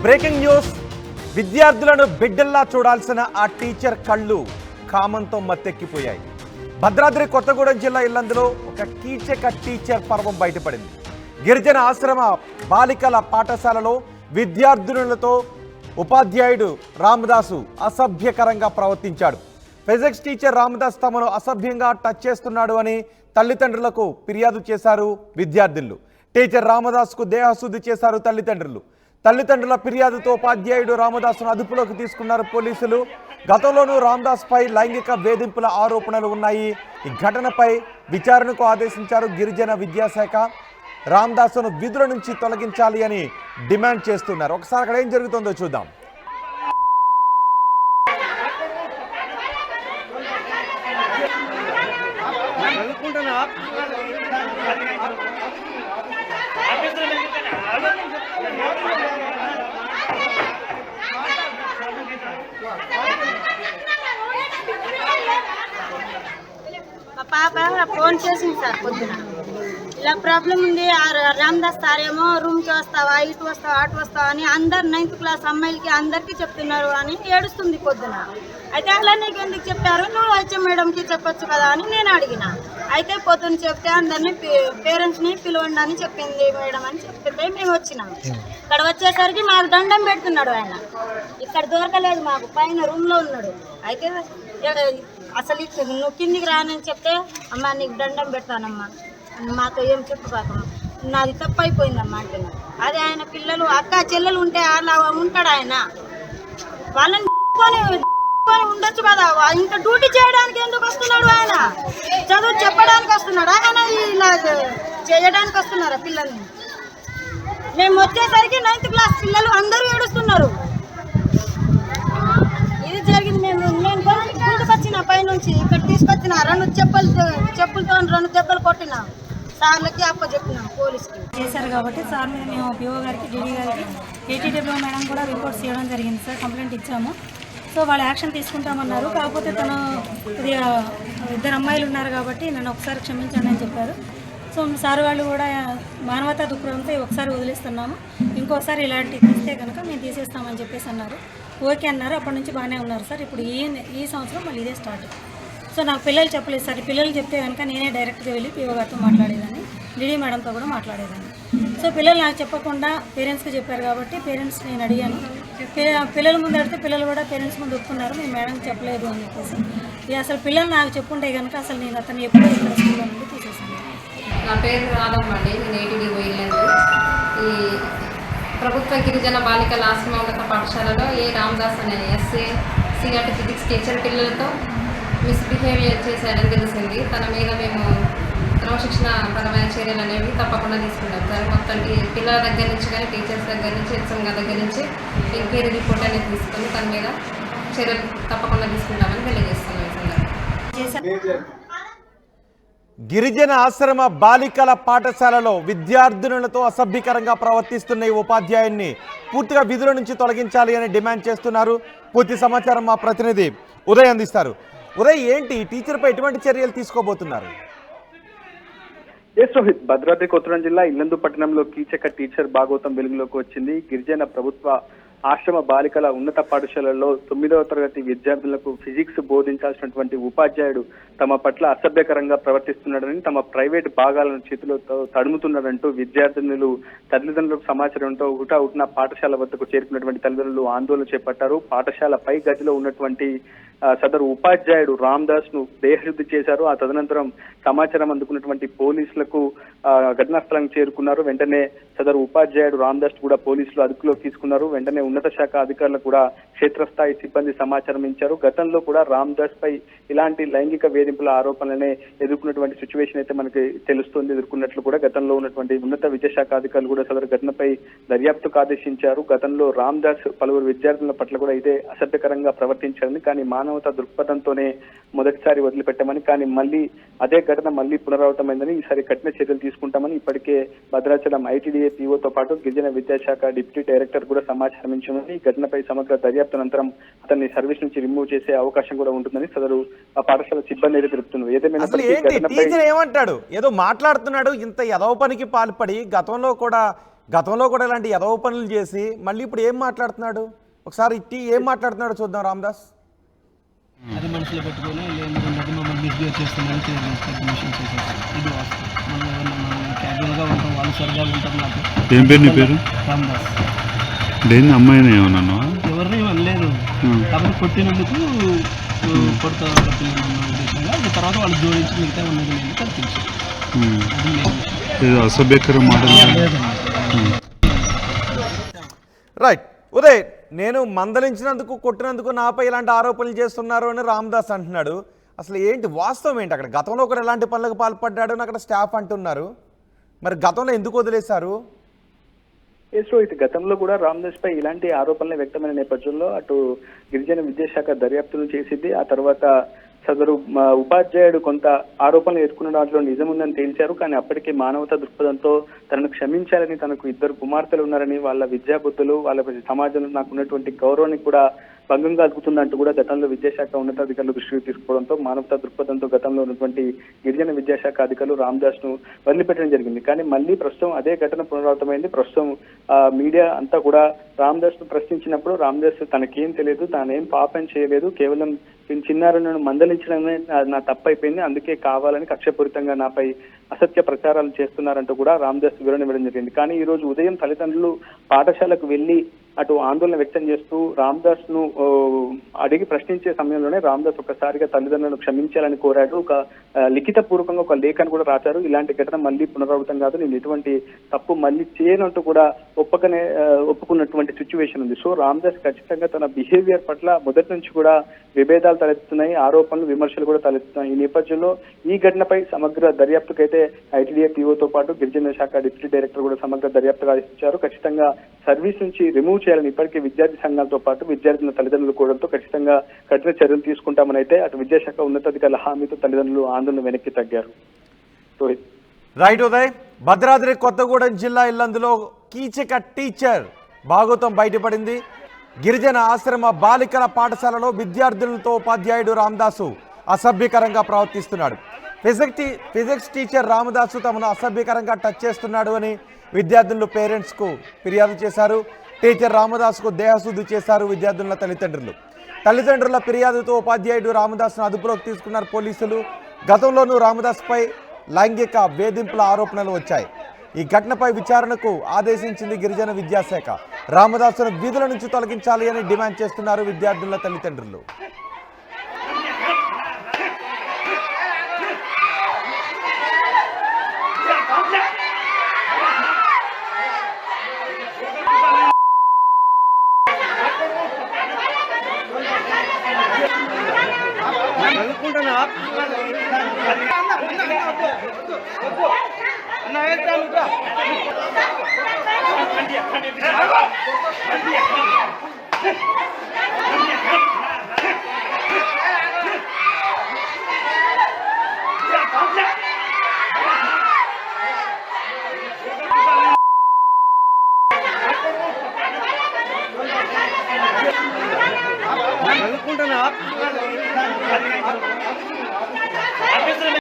Breaking news. విద్యార్థులను బిడ్డల్లా చూడాల్సిన ఆ టీచర్ కళ్ళు కామంతో మత్తెక్కిపోయాయి. భద్రాద్రి కొత్తగూడెం జిల్లా ఇల్లందులో ఒక కీచక టీచర్ పర్వం బయటపడింది. గిరిజన ఆశ్రమ బాలికల పాఠశాలలో విద్యార్థినులతో ఉపాధ్యాయుడు రామదాసు అసభ్యకరంగా ప్రవర్తించాడు. ఫిజిక్స్ టీచర్ రామదాస్ తమను అసభ్యంగా టచ్ చేస్తున్నాడు అని తల్లిదండ్రులకు ఫిర్యాదు చేశారు విద్యార్థులు. టీచర్ రామదాస్కు దేహశుద్ధి చేశారు తల్లిదండ్రులు. తల్లిదండ్రుల ఫిర్యాదుతో ఉపాధ్యాయుడు రామదాసును అదుపులోకి తీసుకున్నారు పోలీసులు. గతంలోనూ రామదాస్ పై లైంగిక వేధింపుల ఆరోపణలు ఉన్నాయి. ఈ ఘటనపై విచారణకు ఆదేశించారు గిరిజన విద్యాశాఖ. రామదాసును విధుల నుంచి తొలగించాలి అని డిమాండ్ చేస్తున్నారు. ఒకసారి అక్కడ ఏం జరుగుతుందో చూద్దాం. మా పాప ఫోన్ చేసింది సార్ పొద్దున, ఇలా ప్రాబ్లం ఉంది. రామదాస్ సార్ ఏమో రూమ్కి వస్తావా, ఇటు వస్తావా, అటు వస్తావా అని అందరు 9th క్లాస్ అమ్మాయిలకి అందరికీ చెప్తున్నారు అని ఏడుస్తుంది పొద్దున. అయితే అలా నీకు ఎందుకు చెప్పారు, నువ్వు వచ్చే మేడంకి చెప్పొచ్చు కదా అని నేను అడిగిన. అయితే పొద్దున్న చెప్తే అందరినీ పేరెంట్స్ని పిలవండి అని చెప్పింది మేడం అని చెప్తే మేము వచ్చినాం. ఇక్కడ వచ్చేసరికి మాకు దండం పెడుతున్నాడు ఆయన. ఇక్కడ దొరకలేదు మాకు, పైన రూమ్లో ఉన్నాడు. అయితే అసలు నువ్వు కిందికి రానని చెప్తే అమ్మ నీకు దండం పెడతానమ్మా, మాతో ఏం చెప్పుకోకమ్మా, నాది తప్పు అయిపోయిందమ్మా అంటున్నాడు. అదే ఆయన పిల్లలు అక్క చెల్లెలు ఉంటే అలా ఉంటాడు ఆయన, వాళ్ళని ఉండొచ్చు కదా. ఇంకా డ్యూటీ చేయడానికి ఎందుకు వస్తున్నాడు ఆయన? చదువు చెప్పడానికి వస్తున్నాడు ఆయన, ఇలా చేయడానికి వస్తున్నారా పిల్లల్ని? మేము వచ్చేసరికి 9th క్లాస్ పిల్లలు అందరూ ఏడుస్తున్నారు. ఇది జరిగింది. నేను గుంటుకొచ్చిన పైనుంచి ఇక్కడ తీసుకొచ్చిన 2 చెప్పులతో 2 దెబ్బలు కొట్టిన సార్లకి అప్పచెప్పినాం పోలీసుకి. చేశారు కాబట్టి సార్ మీద మేము పిఓ గారికి, డిడి గారికి, ఏటీడబ్ల్యూ మేడం కూడా రిపోర్ట్స్ చేయడం జరిగింది సార్. కంప్లైంట్ ఇచ్చాము. సో వాళ్ళు యాక్షన్ తీసుకుంటామన్నారు. కాకపోతే తను కొద్దిగా 2 అమ్మాయిలు ఉన్నారు కాబట్టి నన్ను ఒకసారి క్షమించండి అని చెప్పారు. సో సార్ వాళ్ళు కూడా మానవతా దృక్పథంతో ఒకసారి వదిలేస్తున్నాము, ఇంకోసారి ఇలాంటివి తీస్తే కనుక మేము తీసేస్తామని చెప్పేసి అన్నారు. ఓకే అన్నారు. అప్పటి నుంచి బాగానే ఉన్నారు సార్. ఇప్పుడు ఈ సంవత్సరం మళ్ళీ ఇదే స్టార్ట్. సో నాకు పిల్లలు చెప్పలేదు సార్. పిల్లలు చెప్తే కనుక నేనే డైరెక్ట్గా వెళ్ళి పిఓ గారితో మాట్లాడేదాన్ని, డిడి మేడంతో కూడా మాట్లాడేదాన్ని. సో పిల్లలు నాకు చెప్పకుండా పేరెంట్స్కి చెప్పారు కాబట్టి పేరెంట్స్ నేను అడిగాను. పిల్లల ముందు అడిగితే పిల్లలు కూడా పేరెంట్స్ ముందు ఒప్పుకున్నారు, మేము మేడంకి చెప్పలేదు అని చెప్పేసి. అసలు పిల్లలు నాకు చెప్పుంటే కనుక అసలు నేను అతను ఎప్పుడూ ఇక్కడ స్కూల్లో నుండి తీసేసాను. నా పేరు రాధమ్మ అండి, నేను ఏటీడీ ఇల్లందు. ఈ ప్రభుత్వ గిరిజన బాలికల ఆశ్రమ ఉన్నత పాఠశాలలో రామదాస్ అనే సిఆర్టీ ఫిజిక్స్ టీచర్ పిల్లలతో మిస్బిహేవియర్ చేశారని తెలిసింది. తన మీద మేము క్రమశిక్షణ పరమైన చర్యలు అనేవి తప్పకుండా తీసుకుంటాం సార్. మొత్తం పిల్లల దగ్గర నుంచి కానీ టీచర్స్ దగ్గర నుంచి హెచ్ఎం దగ్గర నుంచి ఎంక్వైరీ రిపోర్ట్ అనేది తీసుకొని తన మీద చర్యలు తప్పకుండా తీసుకుంటామని తెలియజేస్తున్నాం సార్. గిరిజన ఆశ్రమ బాలికల పాఠశాలలో విద్యార్థినులతో అసభ్యకరంగా ప్రవర్తిస్తున్న ఈ ఉపాధ్యాయున్ని పూర్తిగా విధుల నుంచి తొలగించాలి అని డిమాండ్ చేస్తున్నారు. పూర్తి సమాచారం మా ప్రతినిధి ఉదయ్ అందిస్తారు. ఉదయ్, ఏంటి టీచర్పై ఎటువంటి చర్యలు తీసుకోబోతున్నారు? రోహిత్, భద్రాద్రి కొత్తగూడెం జిల్లా ఇల్లందు పట్టణంలో కీచక టీచర్ భాగవతం వెలుగులోకి వచ్చింది. గిరిజన ప్రభుత్వ ఆశ్రమ బాలికల ఉన్నత పాఠశాలలో 9వ తరగతి విద్యార్థులకు ఫిజిక్స్ బోధించాల్సినటువంటి ఉపాధ్యాయుడు తమ పట్ల అసభ్యకరంగా ప్రవర్తిస్తున్నాడని, తమ ప్రైవేట్ భాగాలను చేతులతో తడుముతున్నాడంటూ విద్యార్థినులు తల్లిదండ్రులకు సమాచారంతో హుటాహుటిన పాఠశాల వద్దకు చేరుకున్నటువంటి తల్లిదండ్రులు ఆందోళన చేపట్టారు. పాఠశాల పై గదిలో ఉన్నటువంటి సదరు ఉపాధ్యాయుడు రామదాస్ ను దేహశుద్ధి చేశారు. ఆ తదనంతరం సమాచారం అందుకున్నటువంటి పోలీసులకు ఘటనా స్థలం చేరుకున్నారు. వెంటనే సదరు ఉపాధ్యాయుడు రామదాస్ కూడా పోలీసులు అదుపులోకి తీసుకున్నారు. వెంటనే ఉన్నత శాఖ అధికారులకు కూడా క్షేత్రస్థాయి సిబ్బంది సమాచారం ఇచ్చారు. గతంలో కూడా రామదాస్ పై ఇలాంటి లైంగిక వేధింపుల ఆరోపణలనే ఎదుర్కొన్నటువంటి సిచ్యువేషన్ అయితే మనకి తెలుస్తోంది. ఎదుర్కొన్నట్లు కూడా గతంలో ఉన్నటువంటి ఉన్నత విద్యాశాఖ అధికారులు కూడా సదరు ఘటనపై దర్యాప్తుకు ఆదేశించారు. గతంలో రామదాస్ పలువురు విద్యార్థుల పట్ల కూడా ఇదే అసభ్యకరంగా ప్రవర్తించారని, కానీ మానవతా దృక్పథంతోనే మొదటిసారి వదిలిపెట్టామని, కానీ మళ్ళీ అదే ఘటన మళ్ళీ పునరావృతమైందని, ఈసారి కఠిన చర్యలు తీసుకుంటామని ఇప్పటికే భద్రాచలం ఐటీడీఏ పీఓతో పాటు గిరిజన విద్యాశాఖ డిప్యూటీ డైరెక్టర్ కూడా సమాచారం ఇచ్చామని, ఈ ఘటనపై సమగ్ర దర్యాప్తు అనంతరం అతన్ని సర్వీస్ నుంచి రిమూవ్ చేసే అవకాశం కూడా ఉంటుందని సదరు పాఠశాల సిబ్బంది అయితే తెలుపుతున్నారు. ఏమంటాడు, ఏదో మాట్లాడుతున్నాడు, ఇంత ఎదవ పనికి పాల్పడి గతంలో కూడా గతంలో కూడా ఇలాంటి ఎదవ పనులు చేసి మళ్ళీ ఇప్పుడు ఏం మాట్లాడుతున్నాడు? ఒకసారి ఇట్టి ఏం మాట్లాడుతున్నాడో చూద్దాం రామదాస్. అది మనసులో పెట్టుకొని లేదంటే మమ్మల్ని మిస్బిహేవ్ చేస్తున్నారని మిషన్ చేసేసారు. ఇది వాస్తవం. మనం క్యాజువల్గా ఉంటాం, వాళ్ళు సరిగా ఉంటారు. నాకు ఏం పేరు నీ పేరు? రామదాస్. దేన్ని అమ్మాయిని ఏమన్నాను? ఎవరిని అనలేదు, కాబట్టి కొట్టినందుకు కొడుతా పిల్లలు ఉద్దేశంగా తర్వాత వాళ్ళు జోడించి మిగతా ఉన్నది నేను కల్పించాను. అసభ్యకర మాటలు రైట్. ఉదయ్, నేను మందలించినందుకు కొట్టినందుకు నాపై ఇలాంటి ఆరోపణలు చేస్తున్నారు అని రామదాస్ అంటున్నాడు. అసలు ఏంటి వాస్తవం ఏంటి? అక్కడ గతంలో ఒకరు ఎలాంటి పనులకు పాల్పడ్డాడు అని అక్కడ స్టాఫ్ అంటున్నారు. మరి గతంలో ఎందుకు వదిలేశారు? సో ఇటు గతంలో కూడా రామదాస్ పై ఇలాంటి ఆరోపణలు వ్యక్తమైన నేపథ్యంలో అటు గిరిజన విద్యాశాఖ దర్యాప్తులు చేసింది. ఆ తర్వాత సదరు ఉపాధ్యాయుడు కొంత ఆరోపణలు ఎదుర్కొన్న దాంట్లో నిజం ఉందని తేల్చారు. కానీ అప్పటికే మానవతా దృక్పథంతో తనను క్షమించాలని, తనకు 2 కుమార్తెలు ఉన్నారని, వాళ్ళ విద్యాబుద్ధులు, వాళ్ళ సమాజంలో నాకు ఉన్నటువంటి గౌరవాన్ని కూడా భంగం కలుగుతుందంటూ కూడా గతంలో విద్యాశాఖ ఉన్నతాధికారులు దృష్టికి తీసుకోవడంతో మానవతా దృక్పథంతో గతంలో ఉన్నటువంటి గిరిజన విద్యాశాఖ అధికారులు రామదాస్ ను వదిలిపెట్టడం జరిగింది. కానీ మళ్ళీ ప్రస్తుతం అదే ఘటన పునరావృతమైంది. ప్రస్తుతం మీడియా అంతా కూడా రామదాస్ ను ప్రశ్నించినప్పుడు రామదాస్ తనకేం తెలియదు, తానేం పాపం చేయలేదు, కేవలం చిన్నారులను మందలించడమే నా తప్పైపోయింది, అందుకే కావాలని కక్షపూరితంగా నాపై అసత్య ప్రచారాలు చేస్తున్నారంటూ కూడా రామదాస్ వివరణ ఇవ్వడం జరిగింది. కానీ ఈ రోజు ఉదయం తల్లిదండ్రులు పాఠశాలకు వెళ్లి అటు ఆందోళన వ్యక్తం చేస్తూ రామదాస్ ను అడిగి ప్రశ్నించే సమయంలోనే రామదాస్ ఒక్కసారిగా తల్లిదండ్రులను క్షమించాలని కోరాడు. ఒక లిఖిత పూర్వకంగా ఒక లేఖను కూడా రాశారు. ఇలాంటి ఘటన మళ్ళీ పునరావృతం కాదు, నేను ఎటువంటి తప్పు మళ్ళీ చేయనంటూ కూడా ఒప్పుకున్నటువంటి సిచ్యువేషన్ ఉంది. సో రామదాస్ ఖచ్చితంగా తన బిహేవియర్ పట్ల మొదటి నుంచి కూడా విభేదాలు తలెత్తుతున్నాయి, ఆరోపణలు విమర్శలు కూడా తలెత్తుతున్నాయి. ఈ నేపథ్యంలో ఈ ఘటనపై సమగ్ర దర్యాప్తుకైతే ఐటీడీఏ పీఓతో పాటు గిరిజన శాఖ డిప్యూటీ డైరెక్టర్ కూడా సమగ్ర దర్యాప్తుగా ఆదేశించారు. ఖచ్చితంగా సర్వీస్ నుంచి రిమూవ్ చేయాలని ఇప్పటికే విద్యార్థి సంఘాలతో పాటు విద్యార్థుల తల్లిదండ్రులు కూడంతో ఖచ్చితంగా కఠిన చర్యలు తీసుకుంటామని అయితే అటు విద్యాశాఖ ఉన్నతాధికారుల హామీతో తల్లిదండ్రులు ఆందోళన వెనక్కి తగ్గారు. రైట్ ఉదయ్. భద్రాద్రి కొత్తగూడెం జిల్లా ఇల్లందులో కీచక టీచర్ భాగోతం బయటపడింది. గిరిజన ఆశ్రమ బాలికల పాఠశాలలో విద్యార్థులతో ఉపాధ్యాయుడు రామదాసు అసభ్యకరంగా ప్రవర్తిస్తున్నాడు. ఫిజిక్స్ టీచర్ రామదాసు తమను అసభ్యకరంగా టచ్ చేస్తున్నాడు అని విద్యార్థులు పేరెంట్స్కు ఫిర్యాదు చేశారు. టీచర్ రామదాసుకు దేహశుద్ధి చేశారు విద్యార్థుల తల్లిదండ్రుల ఫిర్యాదుతో ఉపాధ్యాయుడు రామదాసును అదుపులోకి తీసుకున్నారు పోలీసులు. గతంలోనూ రామదాస్పై లైంగిక వేధింపుల ఆరోపణలు వచ్చాయి. ఈ ఘటనపై విచారణకు ఆదేశించింది గిరిజన విద్యాశాఖ. రామదాసును వీధుల నుంచి తొలగించాలి అని డిమాండ్ చేస్తున్నారు విద్యార్థుల తల్లిదండ్రులు. అన్న